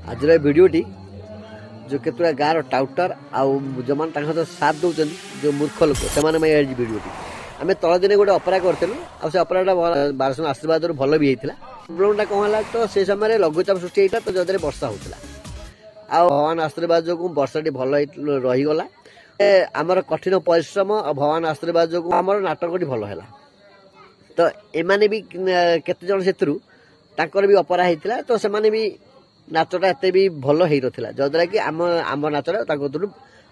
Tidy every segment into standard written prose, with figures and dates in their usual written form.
आज भिडटी जो केतुरा गाँव टाउटर आउ जो मैंने साथ दौरान जो मूर्ख लोक से भिडटी आम तल दिन गोटे अपरा करूँ अपराटा बारसन आशीर्वाद भल भी होता प्रोब्लेमटा कौन है तो से समय लघुचाप सृष्टि होता तो जदि वर्षा होता भगवान आशीर्वाद जो वर्षा भल रहीगला आमर कठिन परिश्रम और भगवान आशीर्वाद जो आम नाटक भल है तो एमाने भी केते जन से भी अपरा होता तो से भी नाचटा एत भी भल हो रहा जद्वारा कि आम नाचटा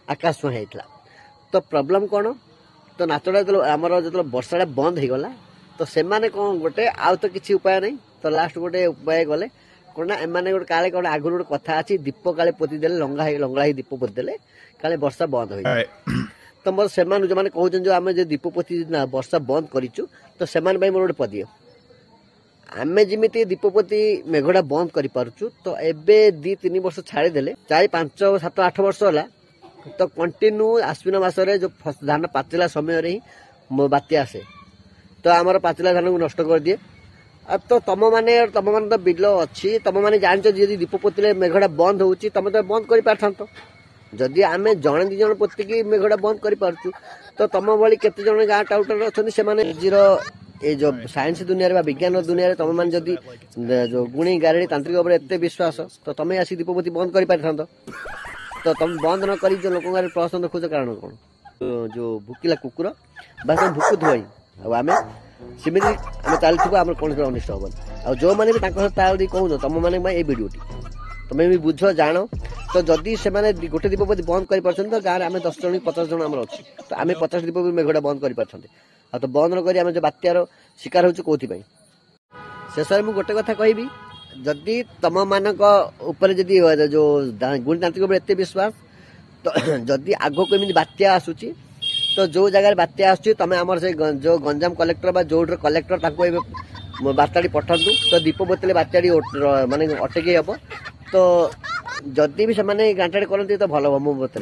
आकाश छुआ होता तो प्रोब्लेम कौन तो नाचटा जो आमर जो वर्षा बंद हो गला तो से कौन गोटे आउ तो किसी उपाय नहीं तो लास्ट गोटे उपाय गले कौन एमाने गोटे काले कौन आगु गोटे कथा अच्छी दीप काले पोतीदे लंगड़ा दीप पोतीदे काले वर्षा बंद हो तो मोर से जो मैंने कहते जो आम जो दीप पोती वर्षा बंद करूँ तो से मोर गोटे पदीय आमे जमी दीपपति मेघटा बंद करूँ तो एबे 2-3 वर्ष छाड़ीदे 4-5-7-8 वर्ष है तो कंटिन्यू आश्विन मासरे जो धान पाचिला समय ही बात्या आसे तो आमर पाचिला धान को नष्ट कर दिए तो तुम माने तो बिल अच्छी तुम मैंने जान दीपपति मेघटा बंद हो तुम तो बंद कर पारथ जदि आम जड़े 2 जन पोतिकी मेघटा बंद कर तो तुम भाई केते जन गाँव टाउटर अच्छा से ये जो साइंस दुनिया विज्ञान दुनिया तुम मैंने जदि जो गुणी गारेड़ी तांत्रिक भाव एत विश्वास तो तुम आसी दीपपति बंद कर पारथ तो तुम बंद न कर लोक प्रश्न देखुच कारण कौन जो भुकिला कुकुर बस भुकुत हुई आम सेमती आम चलू आम कौन अनिष्ट हम जो मैंने भी कहून तुम मैंने ये भिडियोटी तुम्हें भी बुझ जान तो जदि से गोटे दीपपति बंद कर तो गाँव में आम 10 जन 50 जन आम अच्छी तो आम 50 दीपपति मेघटा बंद कर तो बंद न करी आम जो बात्यार शिकार होती कौन शेष में गोटे कथा कहि जदि तुम मानक जो गुणतांत्रिक एत विश्वास तो जदि आग को एमती बात्या आसूची तो जो जगह बात्या आसूची तुम आम से जो गंजाम कलेक्टर जो कलेक्टर बार्ताटी पठातु तो दीप बोतले बात्याटी माने अटकी हम तो जदि भी से गांटाड़ी करती तो भल हम मो मत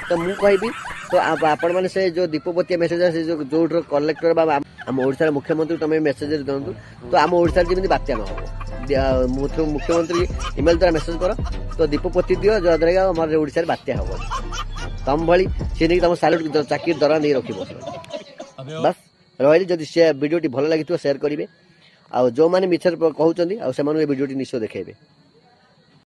तो मुझे कहि तो आपण मैंने से जो दीपपतिया मेसेज जो कलेक्टर आम ओडिशा मुख्यमंत्री तुम मेसेज दिंतु तो आम ओडिशा जमी बात्या न हो मुख्यमंत्री इमेल द्वारा मेसेज कर तो दीपपति दियो जद्वारा आम ओडिशा बात्या हम तुम भाई सी नहीं तुम सालुट चाकरी दरा नहीं रख बस रही जदि से भिडियोटी भल लगी शेयर करेंगे आ जो मैंने मिछर कहते भिडियोटी निश्चय देखेबे।